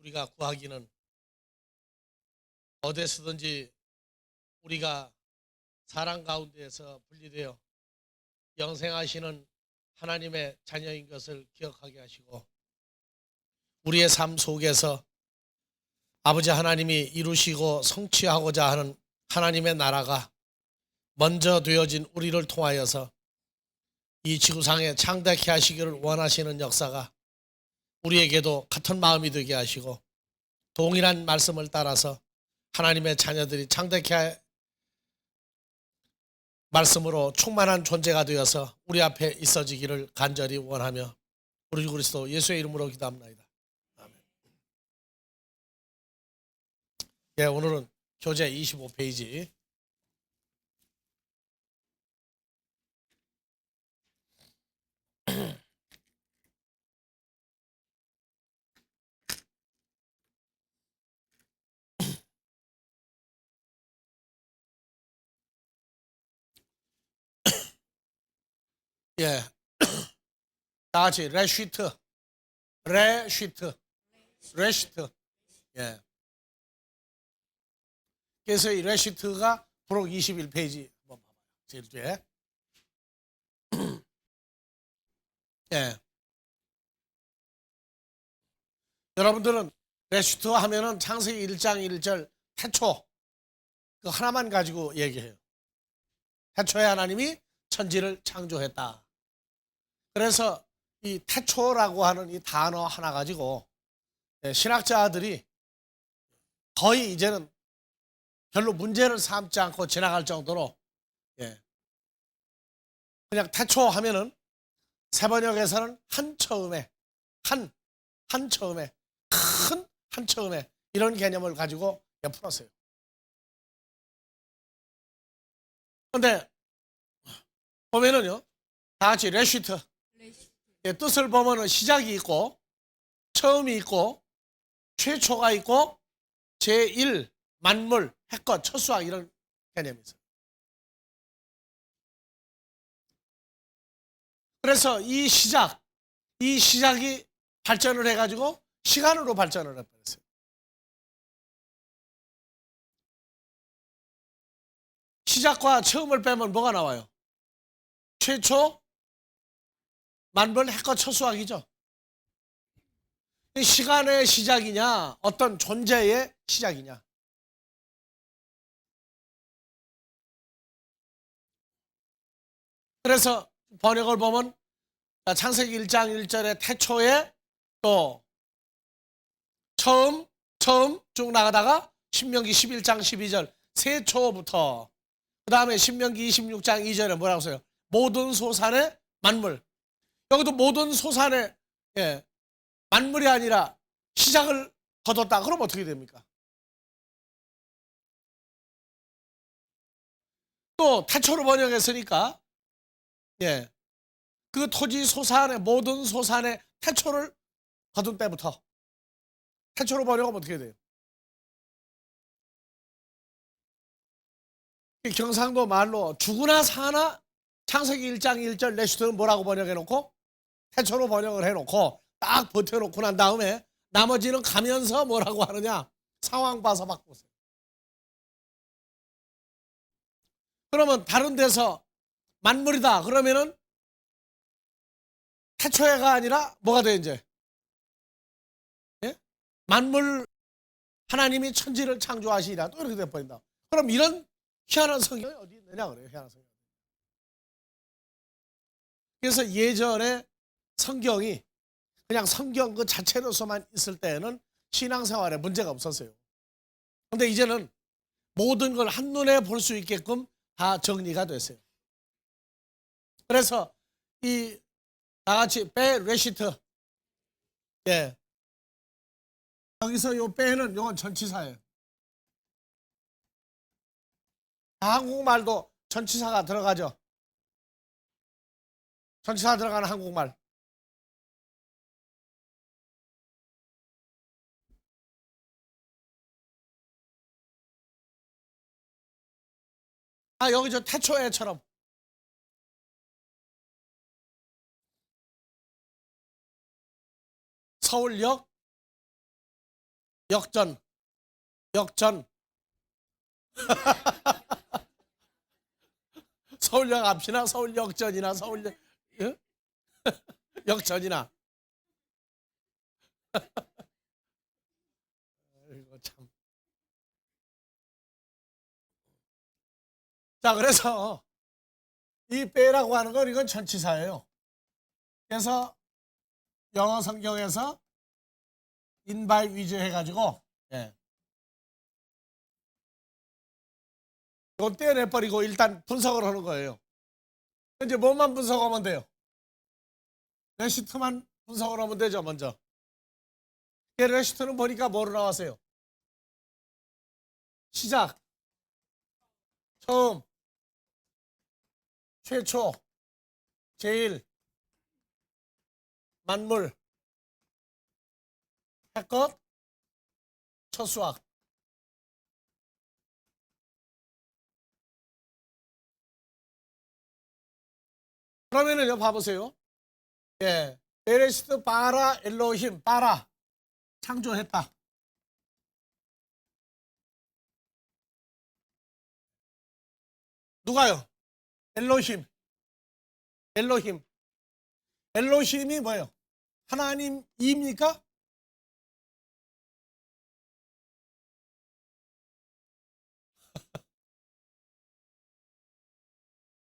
우리가 구하기는 어디서든지 우리가 사랑 가운데에서 분리되어 영생하시는 하나님의 자녀인 것을 기억하게 하시고, 우리의 삶 속에서 아버지 하나님이 이루시고 성취하고자 하는 하나님의 나라가 먼저 되어진 우리를 통하여서 이 지구상에 창대케 하시기를 원하시는 역사가 우리에게도 같은 마음이 되게 하시고, 동일한 말씀을 따라서 하나님의 자녀들이 창대케 말씀으로 충만한 존재가 되어서 우리 앞에 있어지기를 간절히 원하며 우리 주 그리스도 예수의 이름으로 기도합니다. 아멘. 예, 오늘은 교재 25페이지. 예, 다 같이 레쉬트. 예. 그래서 이 레쉬트가 부록 21페이지 한번 봐봐요. 제일 뒤에. 예. 여러분들은 레쉬트 하면은 창세기 1장 1절 태초 그 하나만 가지고 얘기해요. 태초에 하나님이 천지를 창조했다. 그래서 이 태초라고 하는 이 단어 하나 가지고 신학자들이 거의 이제는 별로 문제를 삼지 않고 지나갈 정도로 그냥 태초 하면은 세번역에서는 한처음에 한처음에 큰 한처음에 이런 개념을 가지고 풀었어요. 그런데 보면은요, 다 같이 레쉬트 뜻을 보면은 시작이 있고 처음이 있고 최초가 있고 제1 만물 핵것 첫수학 이런 개념이 있어요. 그래서 이 시작이 발전을 해가지고 시간으로 발전을 해버렸어요. 시작과 처음을 빼면 뭐가 나와요? 최초 만물 핵것 첫수학이죠. 시간의 시작이냐 어떤 존재의 시작이냐. 그래서 번역을 보면 창세기 1장 1절에 태초에 또 처음 쭉 나가다가 신명기 11장 12절 세초부터 그 다음에 신명기 26장 2절에 뭐라고 써요? 모든 소산의 만물. 여기도 모든 소산의 만물이 아니라 시작을 거뒀다. 그럼 어떻게 됩니까? 또 태초로 번역했으니까 그 토지 소산의 모든 소산의 태초를 거둔 때부터 태초로 번역하면 어떻게 돼요? 경상도 말로 죽으나 사나 창세기 1장 1절 레시트는 뭐라고 번역해놓고 태초로 번역을 해놓고 딱 버텨놓고 난 다음에 나머지는 가면서 뭐라고 하느냐 상황 봐서 바꾸세요. 그러면 다른 데서 만물이다 그러면은 태초에가 아니라 뭐가 돼 이제 만물 하나님이 천지를 창조하시리라 또 이렇게 돼버린다. 그럼 이런 희한한 성경이 어디 있느냐 그래요. 희한한 성경. 그래서 예전에 성경이 그냥 성경 그 자체로서만 있을 때에는 신앙생활에 문제가 없었어요. 근데 이제는 모든 걸 한눈에 볼 수 있게끔 다 정리가 됐어요. 그래서 이 다같이 베 레시트 여기서 요 베는 요건 전치사예요. 한국말도 전치사가 들어가죠. 전치사 들어가는 한국말. 여기 저 태초에처럼 서울역 역전, 역전. 서울역 앞이나 서울역전이나 서울역, 예? 역전이나. 이거 참. 자, 그래서 이 빼라고 하는 건 이건 전치사예요. 그래서 영어 성경에서 인바이 위즈 해가지고, 예. 이거 떼내버리고 일단 분석을 하는 거예요. 이제 뭐만 분석하면 돼요? 레시트만 분석을 하면 되죠, 먼저. 레시트는 보니까 뭐로 나왔어요? 시작, 처음, 최초, 제일, 만물, 해껏, 첫 수학. 그러면은요, 봐보세요. 예. 베레시트 바라 엘로힘, 바라. 창조했다. 누가요? 엘로힘. 엘로힘. 엘로힘이 뭐예요? 하나님입니까?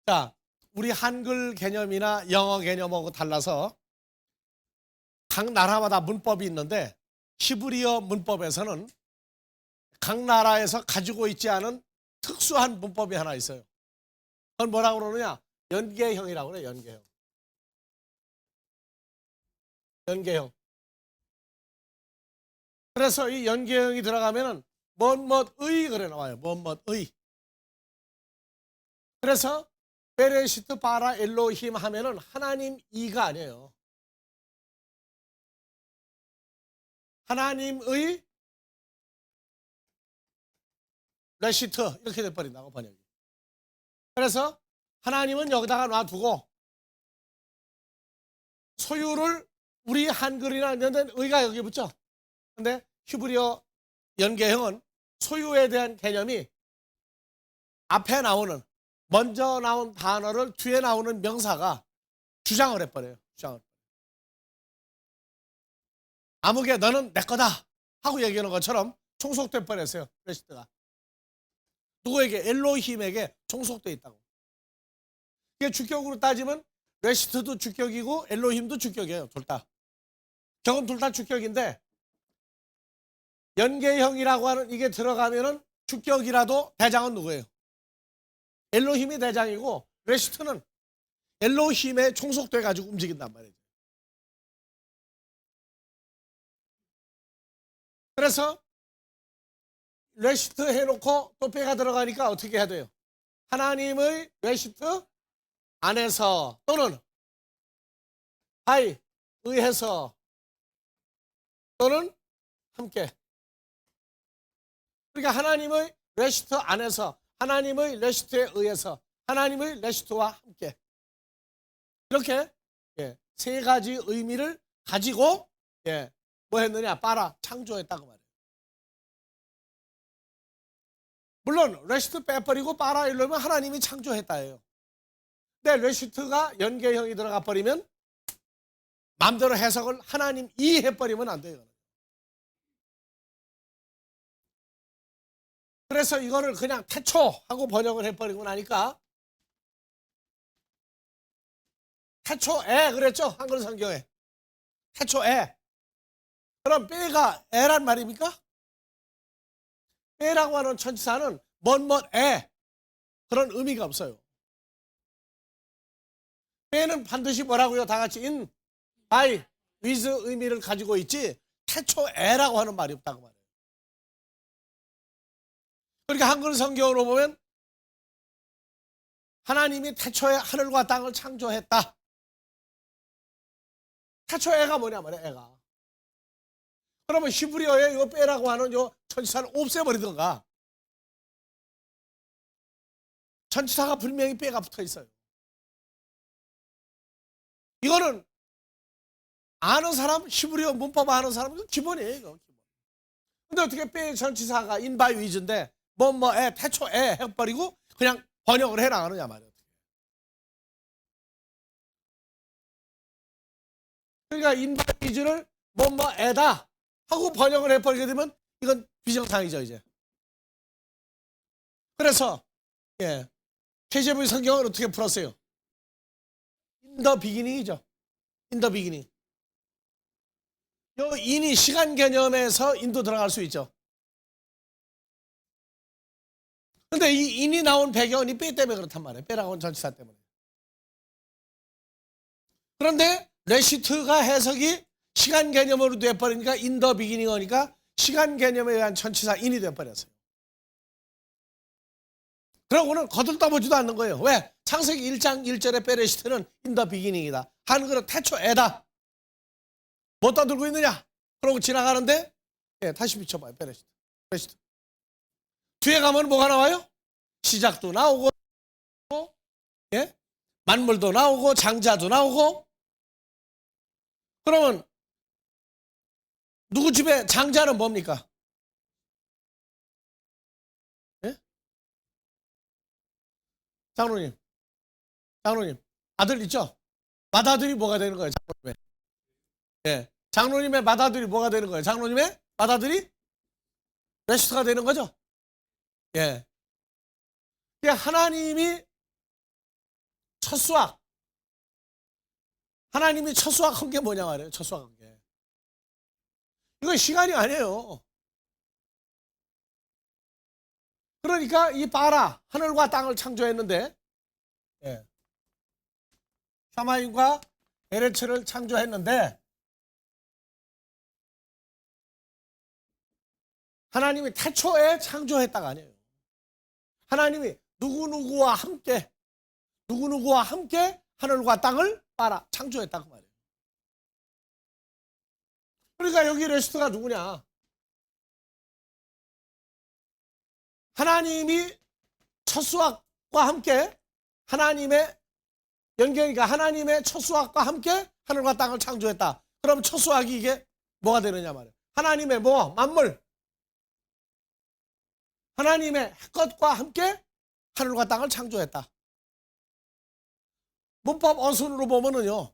자, 우리 한글 개념이나 영어 개념하고 달라서 각 나라마다 문법이 있는데 히브리어 문법에서는 각 나라에서 가지고 있지 않은 특수한 문법이 하나 있어요. 그건 뭐라고 그러느냐? 연계형이라고 그래요. 연계형. 연계형. 그래서 이 연계형이 들어가면은 뭐뭐의 그래 나와요. 뭐뭐의. 그래서 베레시트 바라 엘로힘 하면은 하나님 이가 아니에요. 하나님의 레시트 이렇게 돼버린다고 번역이. 그래서 하나님은 여기다가 놔두고 소유를 우리 한글이나 이런 데는 의가 여기 붙죠. 근데 히브리어 연계형은 소유에 대한 개념이 앞에 나오는 먼저 나온 단어를 뒤에 나오는 명사가 주장을 해버려요. 주장을. 아무개 너는 내 거다 하고 얘기하는 것처럼 종속돼 버렸어요. 레시트가. 누구에게? 엘로힘에게 종속돼 있다고. 이게 주격으로 따지면 레시트도 주격이고 엘로힘도 주격이에요. 둘 다. 결국은 둘 다 주격인데 연계형이라고 하는 이게 들어가면은 주격이라도 대장은 누구예요? 엘로힘이 대장이고 레시트는 엘로힘에 종속돼 가지고 움직인단 말이죠. 그래서 레시트 해놓고 또 빼가 들어가니까 어떻게 해야 돼요? 하나님의 레시트 안에서 또는 바이 의해서 또는 함께. 그러니까 하나님의 레시트 안에서 하나님의 레시트에 의해서 하나님의 레시트와 함께 이렇게 세 가지 의미를 가지고 뭐 했느냐? 빠라 창조했다고 말이에요. 물론 레시트 빼버리고 빠라 이러면 하나님이 창조했다예요. 근데 레시트가 연계형이 들어가 버리면 마음대로 해석을 하나님 이 해버리면 안 돼요. 그래서 이거를 그냥 태초하고 번역을 해버리고 나니까 태초에 그랬죠? 한글 성경에. 태초에. 그럼 빼가 에란 말입니까? 빼라고 하는 천치사는 뭔뭐에 그런 의미가 없어요. 빼는 반드시 뭐라고요? 다 같이 in, by, with 의미를 가지고 있지 태초에라고 하는 말이 없다고 말해요. 그러니까 한글 성경으로 보면 하나님이 태초에 하늘과 땅을 창조했다. 태초에가 뭐냐 말이야, 애가. 그러면 히브리어에 이거 빼라고 하는 요 천치사를 없애버리던가. 천치사가 분명히 빼가 붙어 있어요. 이거는 아는 사람, 히브리어 문법 아는 사람, 이거 기본이에요, 이거. 근데 어떻게 빼 전치사가 인바이 위즈인데 뭐뭐에 태초에 해버리고 그냥 번역을 해나가느냐 말이에요. 그러니까 인바이 위즈를 뭐뭐에다 하고 번역을 해버리게 되면 이건 비정상이죠 이제. 그래서 KJV 성경을 어떻게 풀었어요? In the beginning이죠. In the beginning. 요 인이 시간 개념에서 인도 들어갈 수 있죠. 근데 이 인이 나온 배경이 빼 때문에 그렇단 말이에요. 빼라고 한 전치사 때문에. 그런데 레시트가 해석이 시간 개념으로 돼버리니까 in the beginning이니까 시간 개념에 의한 전치사 인이 돼버렸어요. 그러고는 거들떠보지도 않는 거예요. 왜? 창세기 1장 1절의 베레시트는 in the beginning이다. 한글은 태초에다. 뭐 떠들고 있느냐? 그러고 지나가는데 다시 비춰봐요. 베레시트. 뒤에 가면 뭐가 나와요? 시작도 나오고 만물도 나오고 장자도 나오고. 그러면 누구 집에 장자는 뭡니까? 장로님 아들 있죠? 맏아들이 뭐가 되는 거예요? 장로님의 장로님의 맏아들이 뭐가 되는 거예요? 장로님의 맏아들이 레시트가 되는 거죠? 하나님이 첫 수확한 게 뭐냐 말이에요. 첫 수확한 게 이건 시간이 아니에요. 그러니까 이 바라 하늘과 땅을 창조했는데 샤마임과 에레츠를 창조했는데 하나님이 태초에 창조했다가 아니에요. 하나님이 누구누구와 함께 하늘과 땅을 바라 창조했다고 말이에요. 그러니까 여기 레시트가 누구냐? 하나님이 첫 수확과 함께 하나님의 연결이니까 하나님의 첫 수확과 함께 하늘과 땅을 창조했다. 그럼 첫 수확이 이게 뭐가 되느냐 말이에요. 하나님의 만물. 하나님의 해것과 함께 하늘과 땅을 창조했다. 문법 어순으로 보면은요.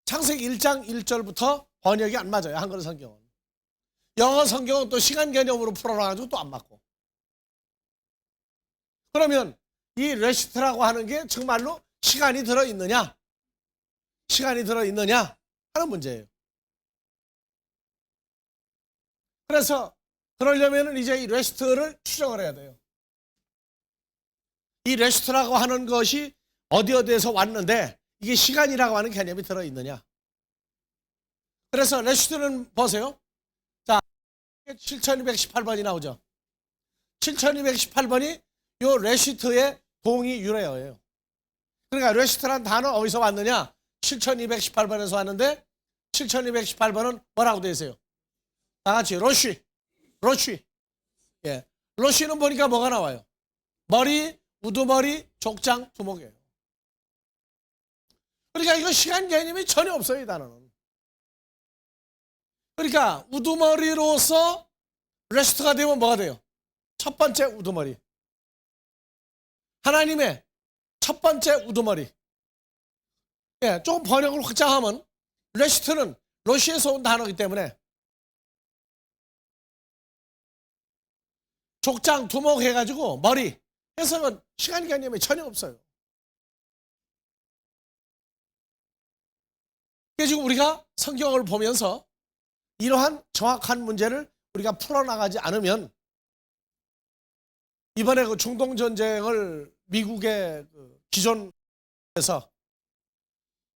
창세기 1장 1절부터 번역이 안 맞아요. 한글 성경은. 영어 성경은 또 시간 개념으로 풀어놔가지고 또 안 맞고. 그러면 이 레시트라고 하는 게 정말로 시간이 들어있느냐 하는 문제예요. 그래서 그러려면 이제 이 레시트를 추정을 해야 돼요. 이 레시트라고 하는 것이 어디에서 왔는데 이게 시간이라고 하는 개념이 들어있느냐. 그래서 레시트는 보세요. 자, 7218번이 나오죠. 7218번이 요 레시트의 동의 유래어예요. 그러니까 레시트란 단어 어디서 왔느냐? 7218번에서 왔는데 7218번은 뭐라고 되어 있어요? 다 같이 로쉬. 로쉬는 보니까 뭐가 나와요? 머리, 우두머리, 족장, 두목이에요. 그러니까 이거 시간 개념이 전혀 없어요, 이 단어는. 그러니까 우두머리로서 레시트가 되면 뭐가 돼요? 첫 번째 우두머리. 하나님의 첫 번째 우두머리. 조금 번역을 확장하면 레시트는 러시에서 온 단어이기 때문에 족장, 두목 해가지고 머리 해석은 시간 개념이 전혀 없어요. 그래서 지금 우리가 성경을 보면서 이러한 정확한 문제를 우리가 풀어나가지 않으면 이번에 그 중동 전쟁을 미국의 기존에서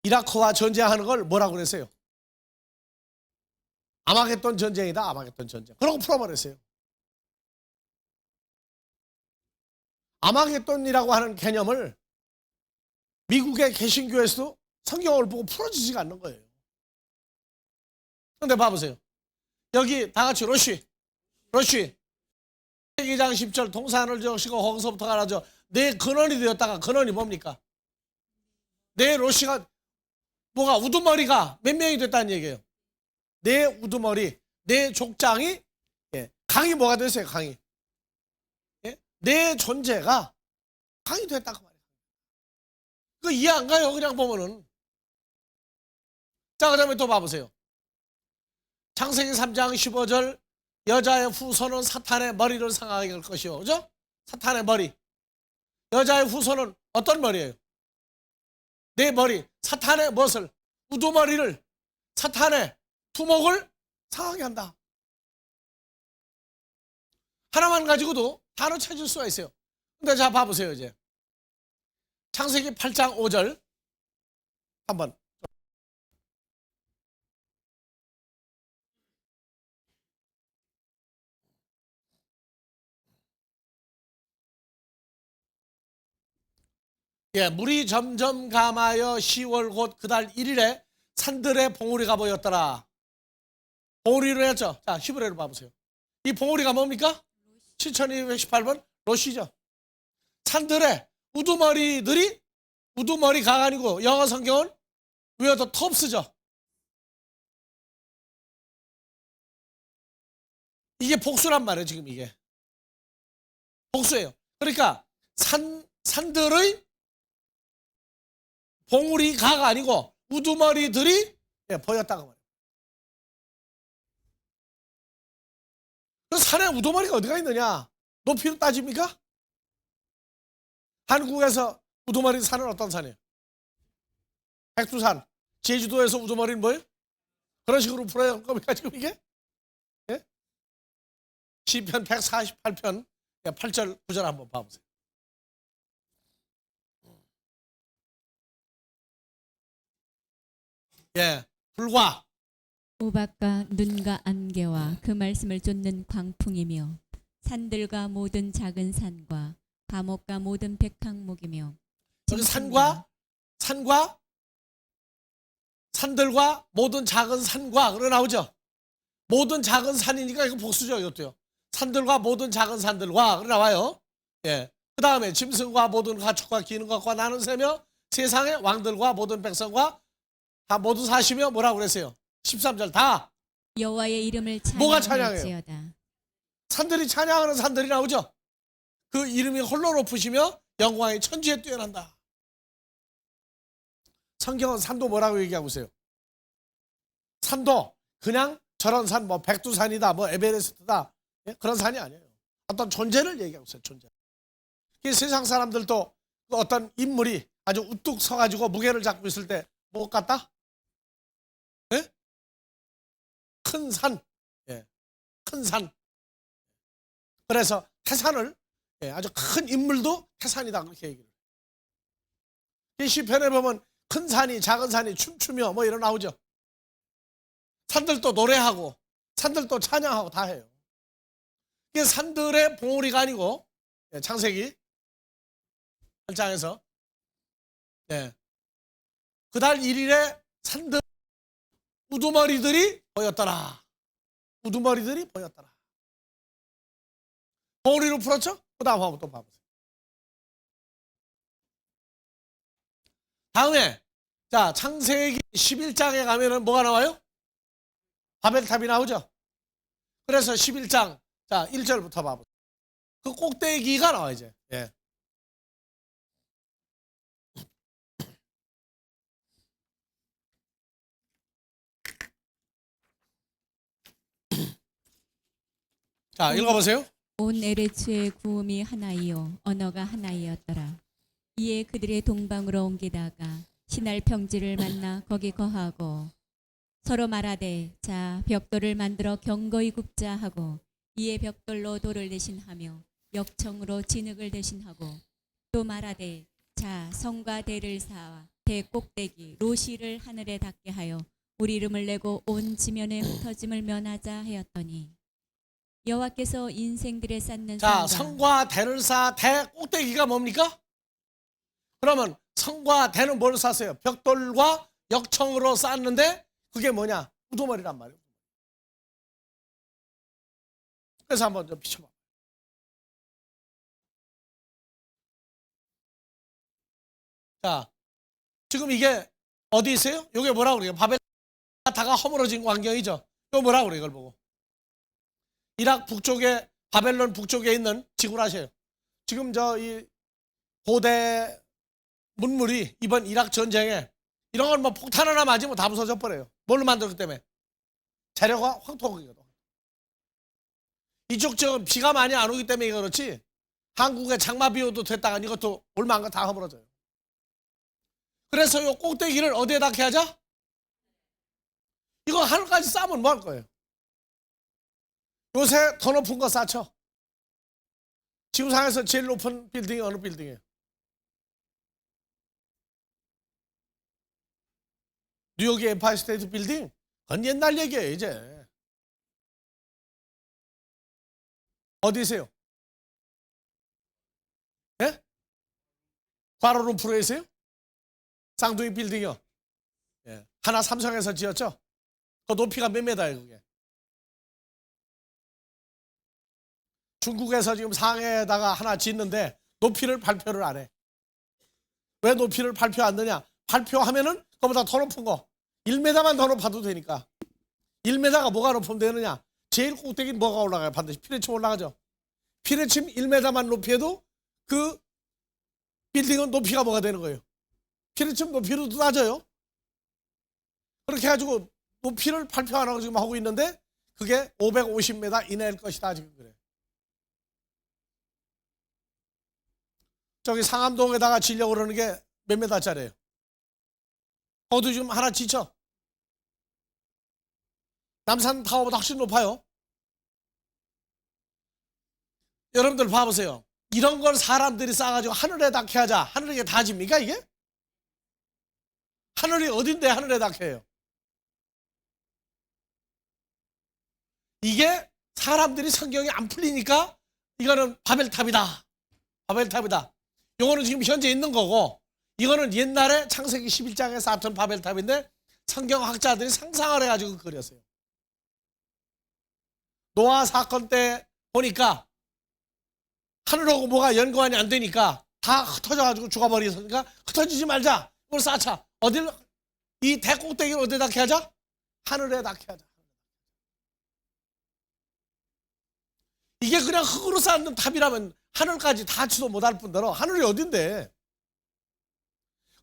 이라크와 전쟁하는 걸 뭐라고 그랬어요? 아마겟돈 전쟁이다. 아마겟돈 전쟁. 그러고 풀어버렸어요. 아마겟돈이라고 하는 개념을 미국의 개신교에서도 성경을 보고 풀어지지가 않는 거예요. 그런데 봐보세요. 여기 다 같이 로쉬 2장 10절 동산을 적시고 거기서부터 가라죠. 내 근원이 되었다가 근원이 뭡니까? 내 로쉬가 뭐가 우두머리가 몇 명이 됐다는 얘기예요. 내 우두머리, 내 족장이 강이 뭐가 됐어요? 강이. 예? 내 존재가 강이 됐다 그 말이에요. 그거 이해 안 가요? 그냥 보면은. 자, 그 다음에 또 봐보세요. 창세기 3장 15절 여자의 후손은 사탄의 머리를 상하게 할 것이요. 그죠? 사탄의 머리. 여자의 후손은 어떤 머리예요? 내 머리. 사탄의 무엇을? 우두머리를, 사탄의 두목을 상하게 한다. 하나만 가지고도 단어 찾을 수가 있어요. 근데 자, 봐보세요, 이제. 창세기 8장 5절. 한번. 예, 물이 점점 감하여 10월 곧 그달 1일에 산들의 봉우리가 보였더라. 봉우리로 했죠. 자, 히브리어로 봐보세요. 이 봉우리가 뭡니까? 7218번 로시죠. 산들의 우두머리들이, 우두머리가 아니고 영어 성경은 위어더 톱스죠. 이게 복수란 말이에요. 지금 이게 복수예요. 그러니까 산들의 봉우리가가 아니고 우두머리들이 보였다고 말해요. 그 산에 우두머리가 어디가 있느냐? 높이로 따집니까? 한국에서 우두머리 산은 어떤 산이에요? 백두산. 제주도에서 우두머리는 뭐예요? 그런 식으로 풀어야 할 겁니까 지금 이게? 예? 시편 148편 8절 9절 한번 봐보세요. 예, 불과 우박과 눈과 안개와 그 말씀을 쫓는 광풍이며 산들과 모든 작은 산과 감옥과 모든 백항목이며. 여기 산과 산들과 모든 작은 산과 그러 나오죠. 모든 작은 산이니까 이거 복수죠. 이것도요. 산들과 모든 작은 산들과 그러 나와요. 예. 그 다음에 짐승과 모든 가축과 기는 것과 나는 새며 세상의 왕들과 모든 백성과 다 모두 사시며 뭐라고 그랬어요? 13절 다 여호와의 이름을 뭐가 찬양할지어다. 산들이 찬양하는 산들이 나오죠. 그 이름이 홀로 높으시며 영광의 천지에 뛰어난다. 성경은 산도 뭐라고 얘기하고 있어요? 산도 그냥 저런 산, 뭐 백두산이다, 뭐 에베레스트다, 예? 그런 산이 아니에요. 어떤 존재를 얘기하고 있어요. 존재. 세상 사람들도 어떤 인물이 아주 우뚝 서가지고 무게를 잡고 있을 때 뭐 같다? 예? 큰 산, 예. 큰 산. 그래서 태산을, 예, 아주 큰 인물도 태산이다 그렇게 얘기를. 이 시편에 보면 큰 산이 작은 산이 춤추며 뭐 이런 나오죠. 산들도 노래하고 산들도 찬양하고 다 해요. 이게 산들의 봉우리가 아니고, 예, 창세기 8장에서 예, 그달 1일에 산들 우두머리들이 보였더라. 우두머리들이 보였더라. 봉우리로 풀었죠? 그 다음 한번 또 봐보세요. 다음에 자, 창세기 11장에 가면은 뭐가 나와요? 바벨탑이 나오죠. 그래서 11장 자 1절부터 봐보세요. 그 꼭대기가 나와 이제. 예. 자, 읽어보세요. 온 에레츠의 구음이 하나이요 언어가 하나이었더라. 이에 그들의 동방으로 옮기다가 시날 평지를 만나 거기 거하고 서로 말하되 자 벽돌을 만들어 경거히 굽자 하고 이에 벽돌로 돌을 대신하며 역청으로 진흙을 대신하고 또 말하되 자 성과 대를 쌓아 대 꼭대기 로시를 하늘에 닿게 하여 우리 이름을 내고 온 지면에 흩어짐을 면하자 하였더니 여호와께서 인생들에 쌓는 자, 성과 대를 쌓아 대 꼭대기가 뭡니까? 그러면 성과 대는 뭘 쌓았어요? 벽돌과 역청으로 쌓았는데 그게 뭐냐? 우두머리란 말이에요. 그래서 한번 좀 비춰봐. 자, 지금 이게 어디 있어요? 이게 뭐라고 그래요? 바벨 다가 허물어진 광경이죠. 이거 뭐라고 그래요? 이걸 보고 이락 북쪽에 바벨론 북쪽에 있는 지구라시에요. 지금 이 고대 문물이 이번 이락 전쟁에 이런 건 뭐 폭탄 하나 맞으면 다 부서져 버려요. 뭘로 만들었기 때문에? 재료가 황토거든. 이쪽 지금 비가 많이 안 오기 때문에 그렇지 한국에 장마 비 오도 됐다가 이것도 얼마 안 가 다 허물어져요. 그래서 이 꼭대기를 어디에다 이렇게 하자? 이거 하늘까지 쌓으면 뭐 할 거예요? 요새 더 높은 거 쌓죠. 지구상에서 제일 높은 빌딩이 어느 빌딩이에요? 뉴욕의 엠파이어 스테이트 빌딩? 그건 옛날 얘기예요 이제. 어디세요? 예? 과로룸푸르에 있어요? 쌍둥이 빌딩이요. 예. 하나 삼성에서 지었죠? 그 높이가 몇 메다예요 그게? 중국에서 지금 상해에다가 하나 짓는데 높이를 발표를 안 해. 왜 높이를 발표 안 하느냐? 발표하면은 그거보다 더 높은 거 1m만 더 높아도 되니까. 1m가 뭐가 높으면 되느냐? 제일 꼭대기는 뭐가 올라가요? 반드시 피레침 올라가죠. 피레침 1m만 높이에도 그 빌딩은 높이가 뭐가 되는 거예요? 피레침 높이로 낮아요. 그렇게 해가지고 높이를 발표 안 하고 지금 하고 있는데 그게 550m 이내일 것이다 지금 그래. 저기 상암동에다가 지려고 그러는 게 몇 메다짜리예요? 거기도 지금 하나 지쳐. 남산 타워보다 훨씬 높아요. 여러분들 봐보세요. 이런 걸 사람들이 쌓아가지고 하늘에 닿게 하자. 하늘에 닿집니까 이게? 하늘이 어딘데 하늘에 닿게 해요? 이게 사람들이 성경이 안 풀리니까 이거는 바벨탑이다. 바벨탑이다. 요거는 지금 현재 있는 거고 이거는 옛날에 창세기 11장에 쌓았던 바벨탑인데 성경학자들이 상상을 해가지고 그렸어요. 노아 사건 때 보니까 하늘하고 뭐가 연관이 안 되니까 다 흩어져가지고 죽어버리니까 흩어지지 말자. 이걸 쌓자. 어딜 이 대꼭대기를 어디에 닿게 하자? 하늘에 닿게 하자. 이게 그냥 흙으로 쌓는 탑이라면 하늘까지 닿지도 못할 뿐더러 하늘이 어딘데?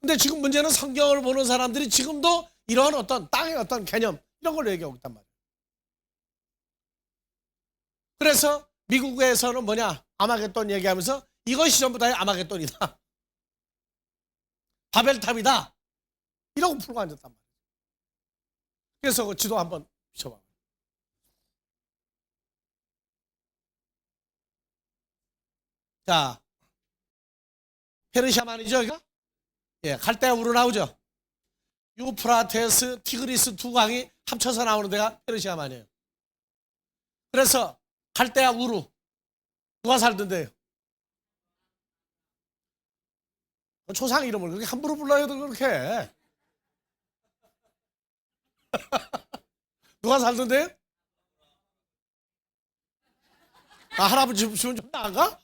근데 지금 문제는 성경을 보는 사람들이 지금도 이런 어떤 땅의 어떤 개념 이런 걸 얘기하고 있단 말이에요. 그래서 미국에서는 뭐냐? 아마겟돈 얘기하면서 이것이 전부 다 아마겟돈이다. 바벨탑이다. 이러고 풀고 앉았단 말이에요. 그래서 그 지도 한번 비춰봐. 자, 페르시아만이죠, 여기가? 예, 갈대아 우르 나오죠. 유프라테스, 티그리스 두 강이 합쳐서 나오는 데가 페르시아만이에요. 그래서 갈대아 우르 누가 살던데요? 초상 이름을 그렇게 함부로 불러야 돼 그렇게. 누가 살던데요? 아, 할아버지 집은 좀 나은가?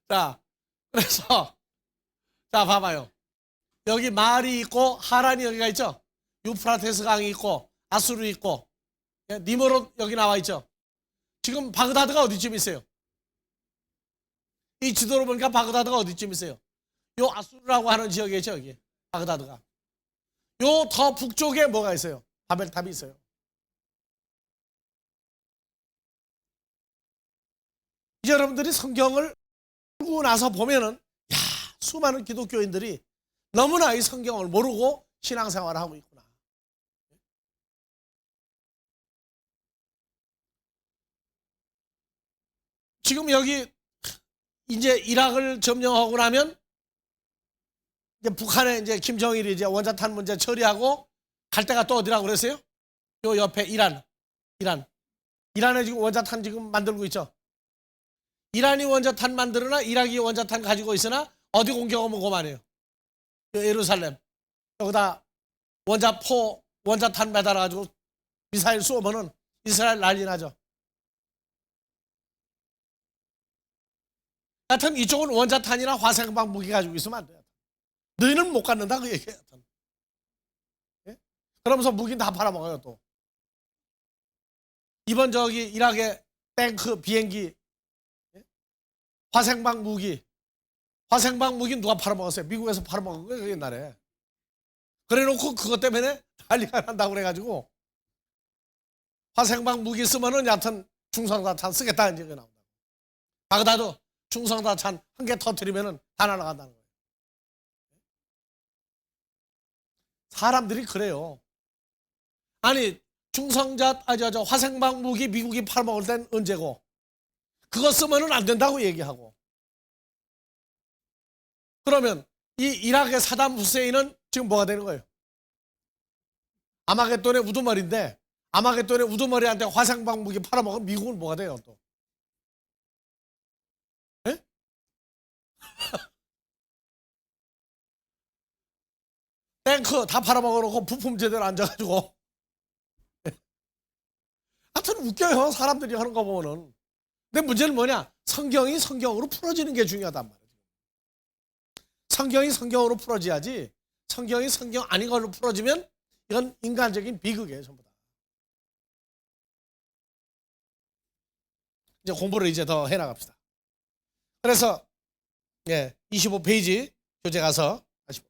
자, 그래서 자 봐봐요. 여기 말이 있고 하란이 여기가 있죠. 유프라테스 강이 있고 아수르 있고 니므롯 여기 나와 있죠. 지금 바그다드가 어디쯤 있어요? 이 지도로 보니까 바그다드가 어디쯤 있어요? 요 아수르라고 하는 지역에 있죠. 여기 바그다드가. 요 더 북쪽에 뭐가 있어요? 바벨탑이 있어요. 이제 여러분들이 성경을 읽고 나서 보면은 야, 수많은 기독교인들이 너무나 이 성경을 모르고 신앙생활을 하고 있구나. 지금 여기 이제 이락을 점령하고 나면 이제 북한에 이제 김정일이 이제 원자탄 문제 처리하고 갈 데가 또 어디라고 그랬어요? 요 옆에 이란에 지금 원자탄 지금 만들고 있죠. 이란이 원자탄 만들으나 이락이 원자탄 가지고 있으나 어디 공격하면 그만해요. 예루살렘 여기다 원자탄 매달아가지고 미사일 쏘면은 이스라엘 난리 나죠. 하여튼 이쪽은 원자탄이나 화생방 무기 가지고 있으면 안 돼요. 너희는 못 갖는다 그 얘기예요. 예? 그러면서 무기는 다 팔아먹어요 또. 이번 저기 이락의 탱크, 비행기, 화생방 무기. 화생방 무기 누가 팔아먹었어요? 미국에서 팔아먹은 거예요, 옛날에. 그래놓고 그것 때문에 난리가 난다고 그래가지고 화생방 무기 쓰면은 얕은 중성자탄 쓰겠다 이제 나온다. 바그다도 중성자탄 한 개 터뜨리면은 다 날아간다는 거예요. 사람들이 그래요. 아니 화생방 무기 미국이 팔아먹을 땐 언제고 그거 쓰면은 안 된다고 얘기하고 그러면 이 이락의 사담 후세인은 지금 뭐가 되는 거예요? 아마겟돈의 우두머리인데 아마겟돈의 우두머리한테 화생방 무기 팔아먹으면 미국은 뭐가 돼요 또? 예? 탱크 다 팔아먹어놓고 부품 제대로 앉아가지고 하여튼 웃겨요 사람들이 하는 거 보면은. 근데 문제는 뭐냐? 성경이 성경으로 풀어지는 게 중요하단 말이에요. 성경이 성경으로 풀어져야지 성경이 성경 아닌 걸로 풀어지면 이건 인간적인 비극이에요 전부 다. 이제 공부를 이제 더 해나갑시다. 그래서 25페이지 교재 가서 다시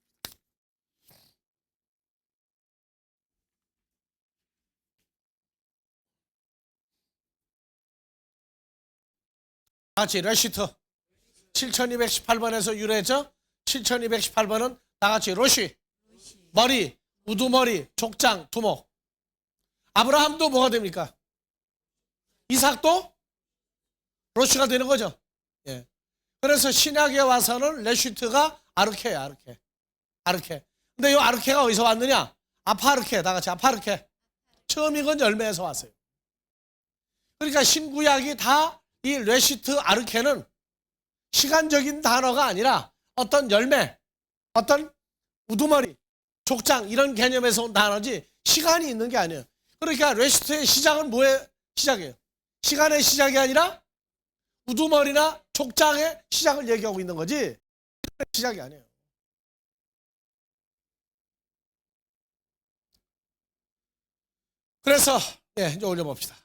같이 레시트 7218번에서 유래했죠? 7218번은 다같이 로시 머리, 우두머리, 족장, 두목. 아브라함도 뭐가 됩니까? 이삭도 로시가 되는 거죠. 예. 그래서 신약에 와서는 레시트가 아르케예요. 아르케. 근데 이 아르케가 어디서 왔느냐? 아파르케. 다같이 아파르케. 처음 익은 열매에서 왔어요. 그러니까 신구약이 다 이 레시트 아르케는 시간적인 단어가 아니라 어떤 열매, 어떤 우두머리, 족장 이런 개념에서 온 단어지 시간이 있는 게 아니에요. 그러니까 레시트의 시작은 뭐의 시작이에요? 시간의 시작이 아니라 우두머리나 족장의 시작을 얘기하고 있는 거지 시작이 아니에요. 그래서 이제 올려봅시다.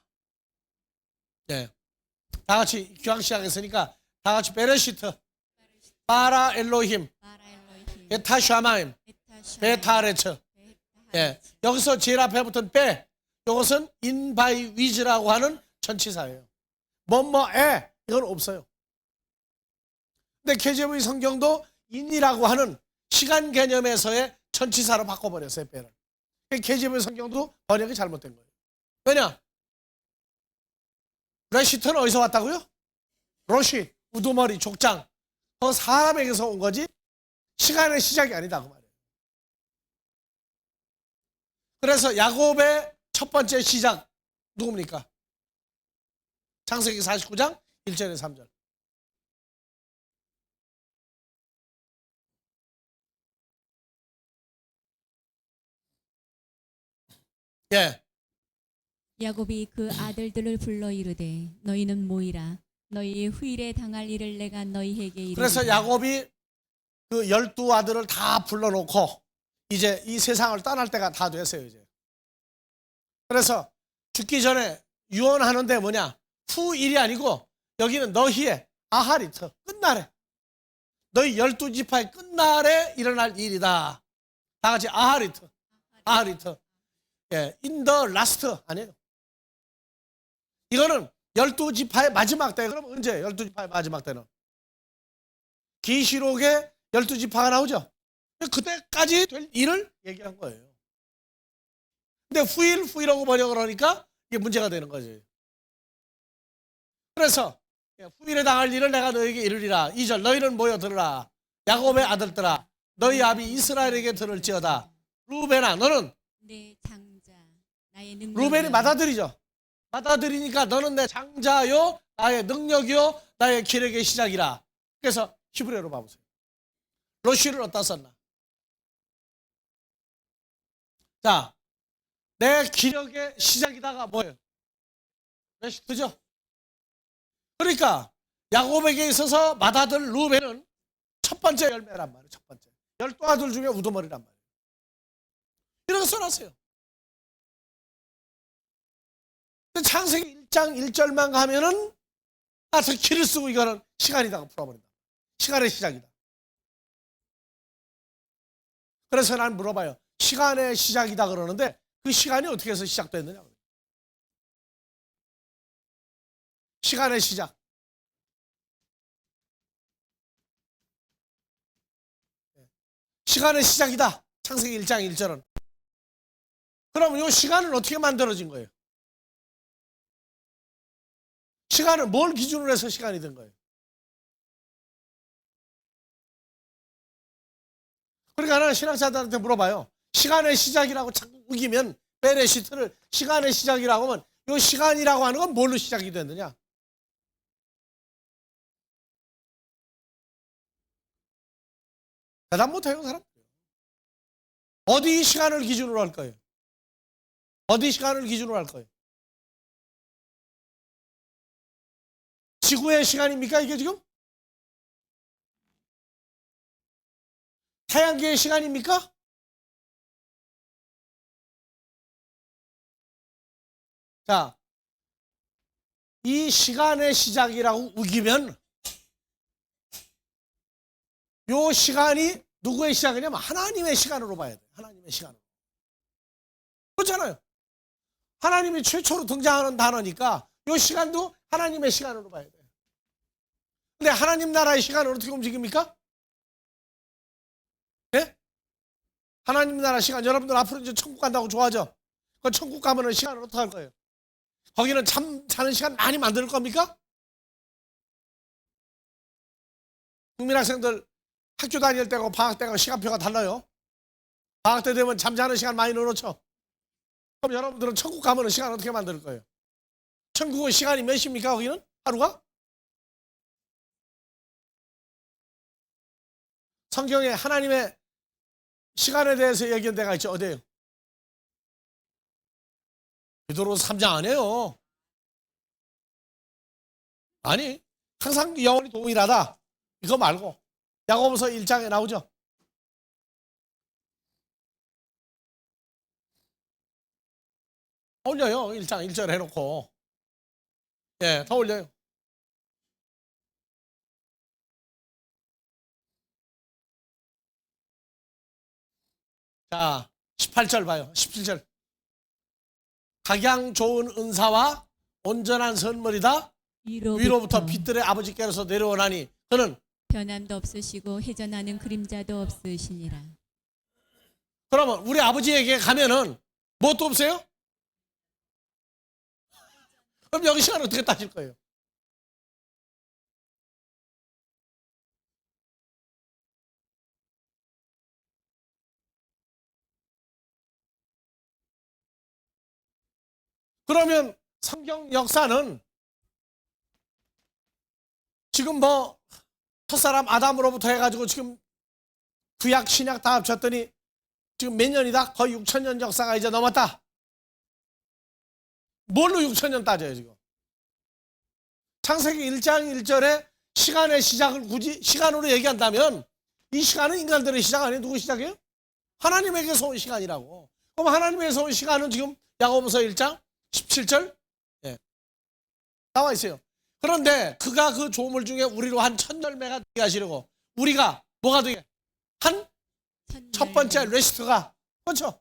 다 같이 교황 시작했으니까 다 같이 베레시트 바라 엘로힘 베타 샤마임 베타 아레츠. 여기서 제일 앞에 붙은 베 이것은 인바이 위즈라고 하는 전치사예요. 뭐뭐에 이건 없어요. 근데 KJV 성경도 인이라고 하는 시간 개념에서의 전치사로 바꿔버렸어요. 베를. KJV 성경도 번역이 잘못된 거예요. 왜냐? 레시트는 어디서 왔다고요? 로시, 우두머리, 족장. 그 사람에게서 온 거지 시간의 시작이 아니다 그 말이에요. 그래서 야곱의 첫 번째 시작 누굽니까? 창세기 49장 1절에 3절. 야곱이 그 아들들을 불러 이르되 너희는 모이라 너희의 후일에 당할 일을 내가 너희에게 이르리라. 그래서 야곱이 그 12아들을 다 불러놓고 이제 이 세상을 떠날 때가 다 됐어요 이제. 그래서 죽기 전에 유언하는데 뭐냐? 후일이 아니고 여기는 너희의 아하리트 끝날에 너희 12지파의 끝날에 일어날 일이다. 다 같이 아하리트. in the last 아니에요. 이거는 12지파의 마지막 때. 그럼 언제 12지파의 마지막 때는? 계시록에 12지파가 나오죠. 그때까지 될 일을 얘기한 거예요. 근데 후일하고 번역을 하니까 이게 문제가 되는 거지. 그래서 후일에 당할 일을 내가 너에게 이르리라. 2절 너희는 모여 들으라. 야곱의 아들들아 너희 아비 이스라엘에게 들을지어다. 루벤아 너는 내 장자 나의 능력. 루벤이 맏아들이죠. 맏아들이니까 너는 내 장자요 나의 능력이요 나의 기력의 시작이라. 그래서 히브리어로 봐보세요. 로시를 어디다 썼나? 자, 내 기력의 시작이다가 뭐예요? 레시트죠. 그러니까 야곱에게 있어서 맏아들 루벤은 첫 번째 열매란 말이에요. 첫 번째. 12아들 중에 우두머리란 말이에요. 이런 거 써놨어요. 창세기 1장 1절만 가면은 저 길을 쓰고 이거는 시간이다 풀어버린다. 시간의 시작이다. 그래서 난 물어봐요. 시간의 시작이다 그러는데 그 시간이 어떻게 해서 시작됐느냐. 시간의 시작. 시간의 시작이다. 창세기 1장 1절은. 그러면 이 시간은 어떻게 만들어진 거예요? 시간은 뭘 기준으로 해서 시간이 된 거예요? 그러니까 나는 신학자들한테 물어봐요. 시간의 시작이라고 자꾸 우기면 베레시트를 시간의 시작이라고 하면 이 시간이라고 하는 건 뭘로 시작이 됐느냐? 대답 못해요 사람. 어디 시간을 기준으로 할 거예요? 어디 시간을 기준으로 할 거예요? 지구의 시간입니까 이게 지금? 태양계의 시간입니까? 자, 이 시간의 시작이라고 우기면 요 시간이 누구의 시작이냐면 하나님의 시간으로 봐야 돼요. 하나님의 시간으로. 그렇잖아요. 하나님이 최초로 등장하는 단어니까 요 시간도 하나님의 시간으로 봐야 돼요. 근데 하나님 나라의 시간은 어떻게 움직입니까? 예? 하나님 나라 시간, 여러분들 앞으로 이제 천국 간다고 좋아하죠? 그 천국 가면은 시간을 어떻게 할 거예요? 거기는 참 자는 시간 많이 만들 겁니까? 국민학생들 학교 다닐 때고 방학 때고 시간표가 달라요. 방학 때 되면 잠자는 시간 많이 늘어놓죠. 그럼 여러분들은 천국 가면은 시간 어떻게 만들 거예요? 천국은 시간이 몇 시입니까? 거기는? 하루가? 성경에 하나님의 시간에 대해서 얘기한 데가 있죠. 어디에요? 베드로서 3장 아니에요. 아니, 항상 영원히 동일하다. 이거 말고 야고보서 1장에 나오죠. 올려요. 1장 1절 해놓고. 예, 더 올려요. 자, 18절 봐요. 17절. 각양 좋은 은사와 온전한 선물이다. 위로부터 빛들의 아버지께로서 내려오나니 그는 변함도 없으시고 회전하는 그림자도 없으시니라. 그러면 우리 아버지에게 가면은 뭣도 없어요? 그럼 여기 시간 어떻게 따질 거예요? 그러면 성경 역사는 지금 뭐 첫사람 아담으로부터 해가지고 지금 구약 신약 다 합쳤더니 지금 몇 년이다? 거의 6,000년 역사가 이제 넘었다. 뭘로 6,000년 따져요 지금? 창세기 1장 1절에 시간의 시작을 굳이 시간으로 얘기한다면 이 시간은 인간들의 시작 아니에요? 누구 시작이에요? 하나님에게서 온 시간이라고. 그럼 하나님에게서 온 시간은 지금 야고보서 1장 17절 나와 있어요. 그런데 그가 그 조물 중에 우리로 한 1000열매가 되게 하시려고 우리가 뭐가 되게? 한 첫 번째 레시트가 그렇죠?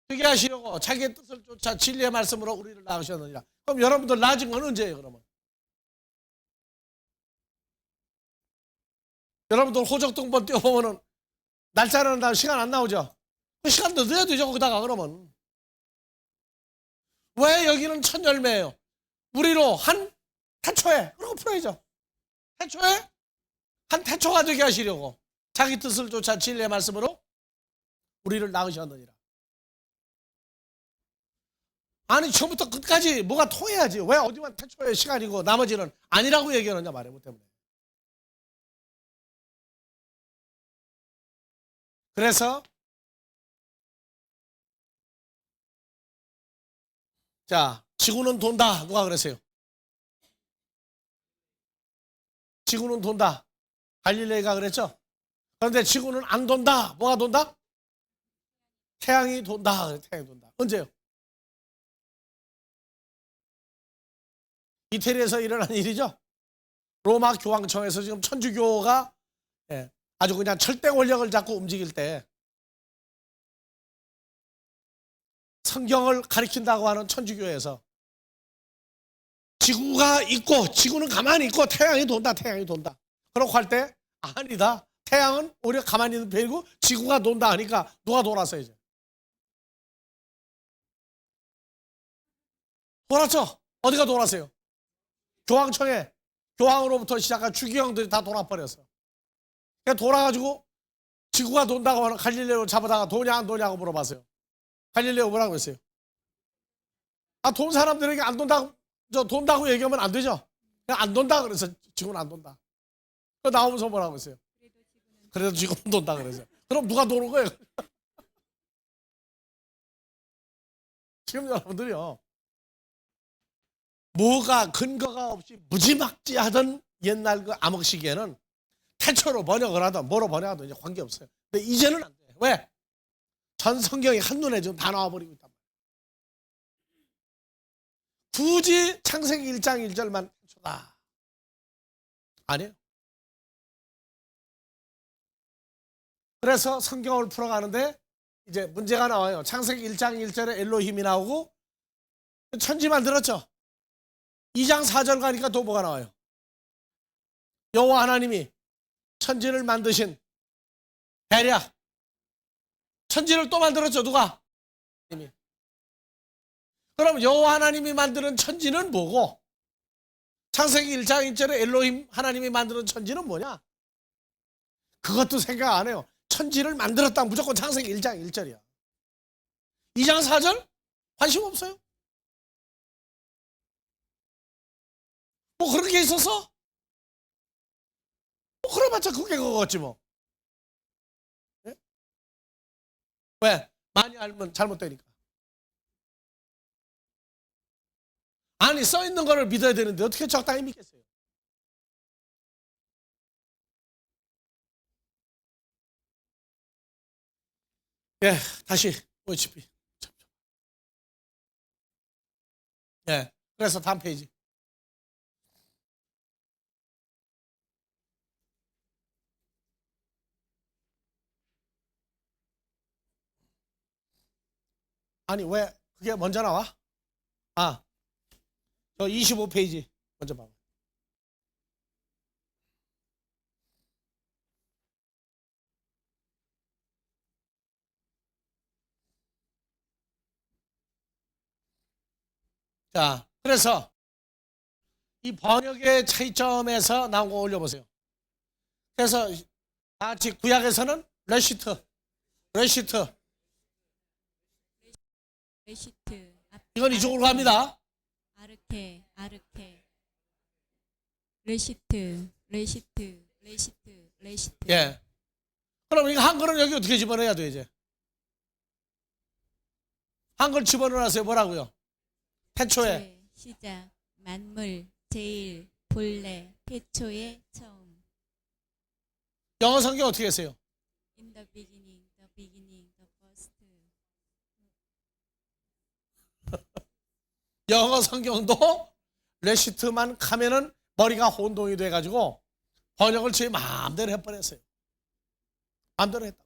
되게 하시려고 자기의 뜻을 쫓아 진리의 말씀으로 우리를 낳으셨느니라. 그럼 여러분들 낳아진 건 언제예요 그러면? 여러분들 호적등본 띄워보면은 날짜는 다 시간 안 나오죠? 그 시간 넣어야 되죠 거기다가. 그러면 왜 여기는 1000열매예요? 우리로 한 태초에 그러고 풀어야죠. 태초에 한 태초가 되게 하시려고 자기 뜻을 쫓아 진리의 말씀으로 우리를 낳으셨느니라. 아니 처음부터 끝까지 뭐가 통해야지. 왜 어디만 태초의 시간이고 나머지는 아니라고 얘기하느냐 말이에요. 뭐 때문에. 그래서 자 지구는 돈다. 누가 그랬어요? 지구는 돈다. 갈릴레이가 그랬죠? 그런데 지구는 안 돈다. 뭐가 돈다? 태양이 돈다. 태양이 돈다. 언제요? 이태리에서 일어난 일이죠. 로마 교황청에서 지금 천주교가 아주 그냥 절대 권력을 잡고 움직일 때 성경을 가리킨다고 하는 천주교에서 지구가 있고 지구는 가만히 있고 태양이 돈다 태양이 돈다 그렇게 할 때 아니다 태양은 오히려 가만히 있는 편이고 지구가 돈다 하니까 누가 돌았어요 이제 돌았죠. 어디가 돌았어요? 교황청에 교황으로부터 시작한 주교형들이 다 돌아버렸어. 그러니까 돌아가지고 지구가 돈다고 하는 갈릴레오 잡아다가 도냐 안 도냐고 물어봤어요. 갈릴레오 뭐라고 했어요? 아, 돈 사람들에게 안 돈다고 돈다고 얘기하면 안 되죠. 그냥 안 돈다 그래서 지구는 안 돈다. 그 나오면서 뭐라고 했어요? 그래도 지구는 돈다 그래서. 그럼 누가 도는 거예요? 지금 여러분들이요. 뭐가 근거가 없이 무지막지하던 옛날 그 암흑 시기에는 태초로 번역을 하든 뭐로 번역하든 이제 관계없어요. 근데 이제는 안 돼. 왜? 전 성경이 한눈에 지금 다 나와버리고 있단 말이에요. 굳이 창세기 1장 1절만 태초다. 아니에요. 그래서 성경을 풀어가는데 이제 문제가 나와요. 창세기 1장 1절에 엘로힘이 나오고 천지 만들었죠. 2장 4절 가니까 또 뭐가 나와요? 여호와 하나님이 천지를 만드신 베랴 천지를 또 만들었죠. 누가? 그럼 여호와 하나님이 만드는 천지는 뭐고 창세기 1장 1절에 엘로힘 하나님이 만드는 천지는 뭐냐? 그것도 생각 안 해요. 천지를 만들었다 무조건 창세기 1장 1절이야. 2장 4절? 관심 없어요. 뭐 그런 게 있어서? 뭐 그래봤자 그게 그거겠지 뭐. 네? 왜? 많이 알면 잘못되니까. 아니 써있는 거를 믿어야 되는데 어떻게 적당히 믿겠어요? 예, 다시 OHP. 예, 그래서 다음 페이지. 아니 왜 그게 먼저 나와? 아, 저 25페이지 먼저 봐. 자, 그래서 이 번역의 차이점에서 나온 거 올려보세요. 그래서 다 같이 구약에서는 레시트 레시트 이건 이쪽으로 갑니다. 아르케 레시트 예. 그럼 이거 한글은 여기 어떻게 집어넣어야 돼 이제? 한글 집어넣어놨어요. 뭐라고요? 태초에 시작 만물 제일 본래 태초의 처음. 영어 성경 어떻게 했어요? In the beginning, the first. 영어 성경도 레시트만 가면은 머리가 혼동이 돼가지고 번역을 제 마음대로 해버렸어요. 마음대로 했다.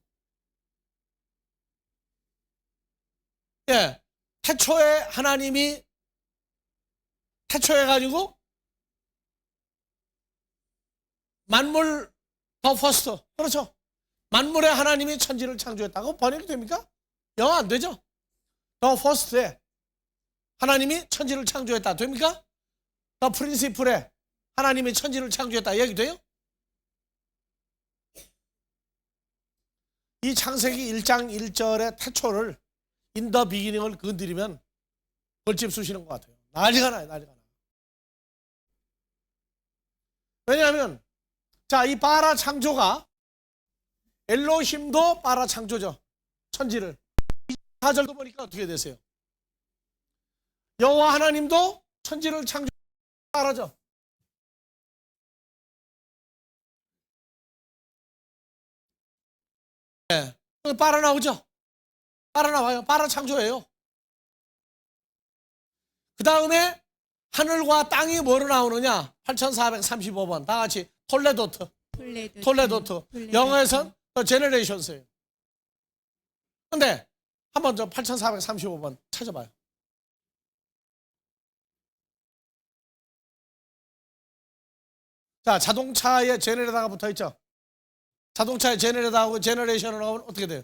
예, 태초에 하나님이 태초해가지고 만물 더 퍼스트 그렇죠. 만물에 하나님이 천지를 창조했다고 번역이 됩니까? 영어 안 되죠. 더 퍼스트에 하나님이 천지를 창조했다 됩니까? 더 프린시플에 하나님이 천지를 창조했다 얘기돼요? 이 창세기 1장 1절의 태초를 인더 비기닝을 건드리면 벌집 쑤시는 것 같아요. 난리가 나요. 난리가 나요. 왜냐하면 자, 이 바라 창조가 엘로힘도 바라 창조죠. 천지를. 4절도 보니까 어떻게 되세요? 여호와 하나님도 천지를 창조 바라죠. 네. 바라 나오죠. 바라 나와요. 바라 창조예요. 그 다음에 하늘과 땅이 뭐로 나오느냐? 8435번. 다 같이 톨레도트. 톨레도트. 영어에선 The Generations예요. 근데 한번 저 8435번 찾아봐요. 자, 자동차에 제네레다가 붙어 있죠? 자동차에 제네레다하고 제너레이션을 하면 어떻게 돼요?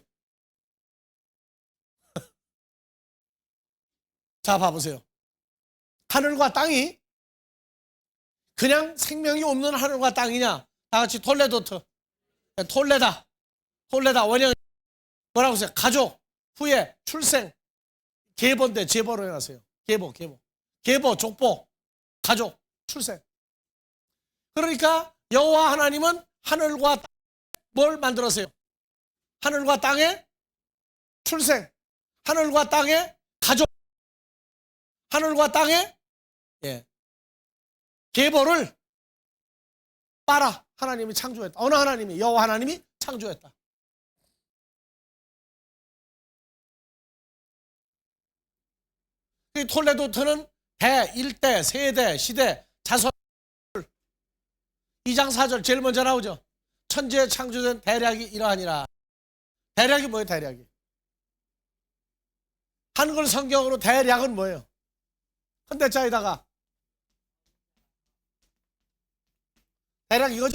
자, 봐보세요. 하늘과 땅이 그냥 생명이 없는 하늘과 땅이냐? 다 같이 톨레도트. 톨레다. 원형 뭐라고 하세요? 가족, 후예, 출생, 계보인데 제보로 해놨어요. 계보, 족보, 가족, 출생. 그러니까 여호와 하나님은 하늘과 땅 뭘 만들었어요? 하늘과 땅의 출생, 하늘과 땅의 가족, 하늘과 땅의 계보를 빨아 하나님이 창조했다. 어느 하나님이? 여호와 하나님이 창조했다. 이 톨레도트는 대, 일대, 세대, 시대, 자손 2장 4절 제일 먼저 나오죠. 천지에 창조된 대략이 이러하니라. 대략이 뭐예요? 대략이. 한글 성경으로 대략은 뭐예요? 현대자에다가 대략 이거죠.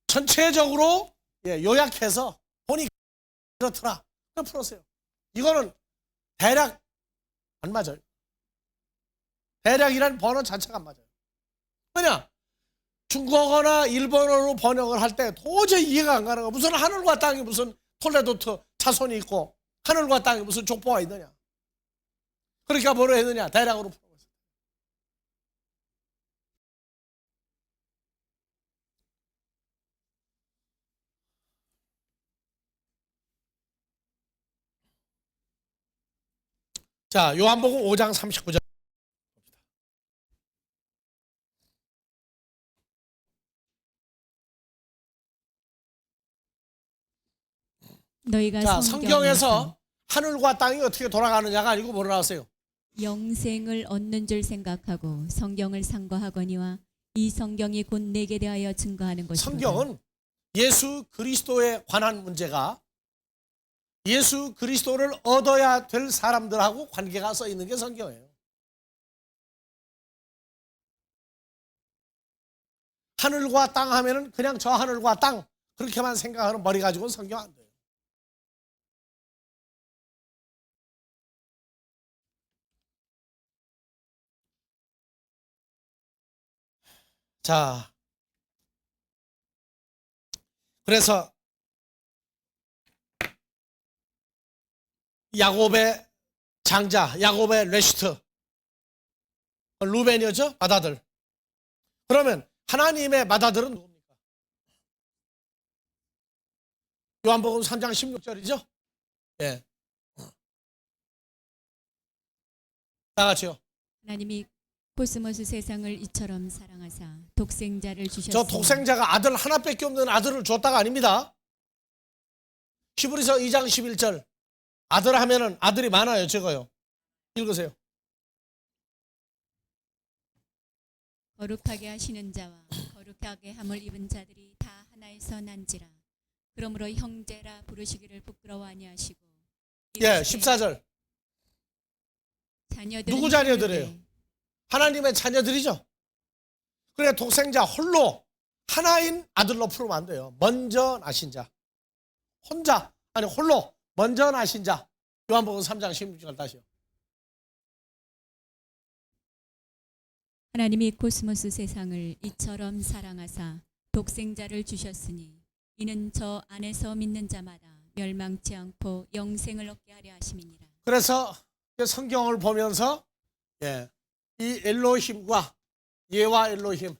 전체적으로 요약해서 보니 그렇더라. 풀었어요. 이거는 대략 안 맞아요. 대략이라는 번호 자체가 안 맞아요. 왜냐? 중국어나 일본어로 번역을 할 때 도저히 이해가 안 가는 거야. 무슨 하늘과 땅이 무슨 톨레도트 자손이 있고 하늘과 땅이 무슨 족보가 있느냐. 그러니까 뭐로 했느냐? 대략으로 풀어봤어요. 자, 요한복음 5장 39절. 너희가 자, 성경에서 하늘과 땅이 어떻게 돌아가느냐가 아니고 뭐로 나왔어요? 영생을 얻는 줄 생각하고 성경을 상고하거니와 이 성경이 곧 내게 대하여 증거하는 것이로다. 성경은 예수 그리스도에 관한 문제가 예수 그리스도를 얻어야 될 사람들하고 관계가 써 있는 게 성경이에요. 하늘과 땅 하면은 그냥 저 하늘과 땅 그렇게만 생각하는 머리 가지고는 성경 안 돼요. 자, 그래서 야곱의 장자, 야곱의 레시트, 루벤이었죠? 맏아들. 그러면 하나님의 맏아들은 누굽니까? 요한복음 3장 16절이죠? 예. 다 같이요. 하나님이 코스모스 세상을 이처럼 사랑하사 독생자를 주셨으니 저 독생자가 아들 하나밖에 없는 아들을 줬다가 아닙니다. 히브리서 2장 11절. 아들 하면은 아들이 많아요, 적어요. 읽으세요. 거룩하게 하시는 자와 거룩하게 함을 입은 자들이 다 하나에서 난지라. 그러므로 형제라 부르시기를 부끄러워하니 하시고. 예, 14절. 누구 자녀들이에요? 하나님의 자녀들이죠. 그래 독생자 홀로 하나인 아들로 풀면 안 돼요. 먼저 나신 자. 혼자 아니 홀로 먼저 나신 자. 요한복음 3장 16절 다시요. 하나님이 코스모스 세상을 이처럼 사랑하사 독생자를 주셨으니 이는 저 안에서 믿는 자마다 멸망치 않고 영생을 얻게 하려 하심이니라. 그래서 성경을 보면서 이 엘로힘과 예와 엘로힘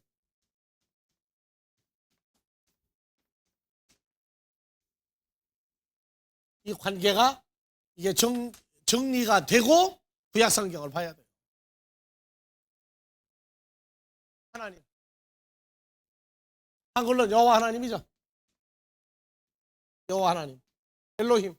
이 관계가 이게 정리가 되고 구약 성경을 봐야 돼요. 하나님. 한글로는 여호와 하나님이죠. 여호와 하나님. 엘로힘.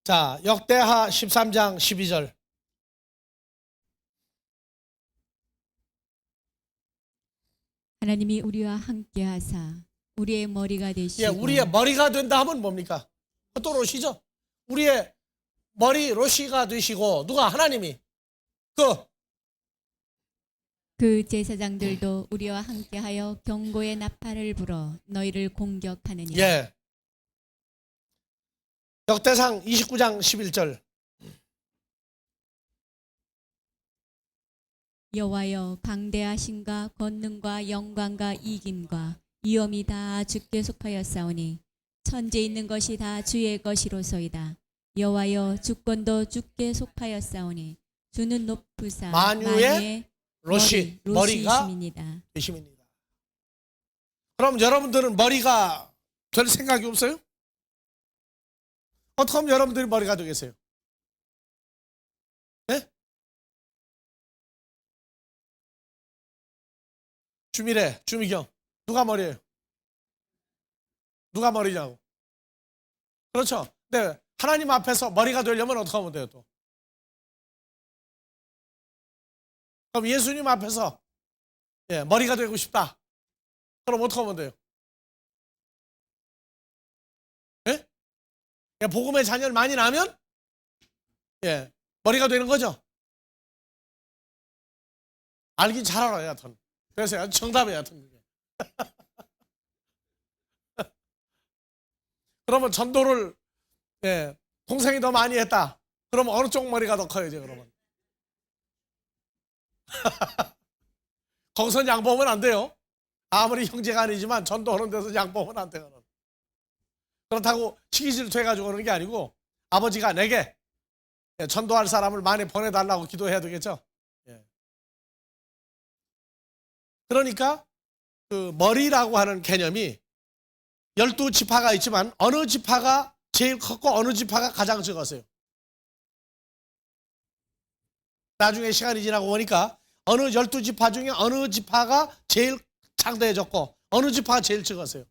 자, 역대하 13장 12절. 하나님이 우리와 함께 하사 우리의 머리가 되시고 예, 우리의 머리가 된다 하면 뭡니까? 또 롯이죠. 우리의 머리 롯이가 되시고 누가? 하나님이. 그 제사장들도 우리와 함께하여 경고의 나팔을 불어 너희를 공격하느니라. 예. 역대상 29장 11절. 여호와여, 강대하신가 권능과 영광과 이김과 위엄이 다 주께 속하였사오니 천지에 있는 것이 다 주의 것이로소이다. 여호와여, 주권도 주께 속하였사오니 주는 높으사 만유의 롯이, 머리가 롯이심이니이다. 되심입니다. 그럼 여러분들은 머리가 될 생각이 없어요? 어떻게 하면 여러분들이 머리가 되겠어요? 네? 주미래, 주미경, 누가 머리예요? 누가 머리냐고? 그렇죠. 네, 하나님 앞에서 머리가 되려면 어떻게 하면 돼요 또? 그럼 예수님 앞에서 머리가 되고 싶다. 그럼 어떻게 하면 돼요? 복음의 자녀를 많이 낳으면 머리가 되는 거죠. 알긴 잘 알아요, 여하튼. 그래서 정답이에요, 여하튼. 그러면 전도를 동생이 더 많이 했다. 그러면 어느 쪽 머리가 더 커요, 이제 그러면? 거기서 양보하면 안 돼요. 아무리 형제가 아니지만 전도하는 데서 양보하면 안 돼요. 그렇다고 시기질 돼가지고 그러는 게 아니고 아버지가 내게 전도할 사람을 많이 보내달라고 기도해야 되겠죠. 그러니까 그 머리라고 하는 개념이 12지파가 있지만 어느 지파가 제일 컸고 어느 지파가 가장 적었어요. 나중에 시간이 지나고 보니까 어느 12지파 중에 어느 지파가 제일 창대해졌고 어느 지파가 제일 적었어요.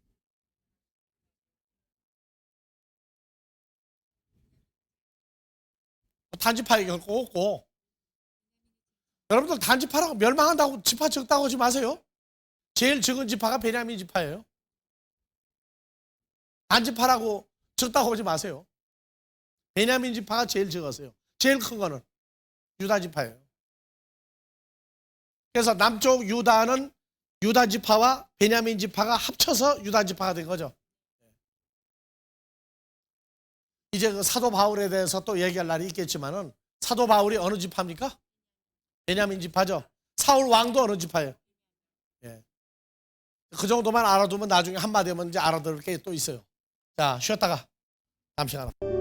단지파 얘기할 거 없고, 여러분들 단지파라고 멸망한다고 지파 적다고 하지 마세요. 제일 적은 지파가 베냐민 지파예요. 단지파라고 적다고 하지 마세요. 베냐민 지파가 제일 적었어요. 제일 큰 거는 유다 지파예요. 그래서 남쪽 유다는 유다 지파와 베냐민 지파가 합쳐서 유다 지파가 된 거죠. 이제 그 사도 바울에 대해서 또 얘기할 날이 있겠지만은 사도 바울이 어느 지파입니까? 베냐민 지파죠. 사울 왕도 어느 지파예요? 그 정도만 알아두면 나중에 한마디 하면 이제 알아들을 게 또 있어요. 자, 쉬었다가 다음 시간에.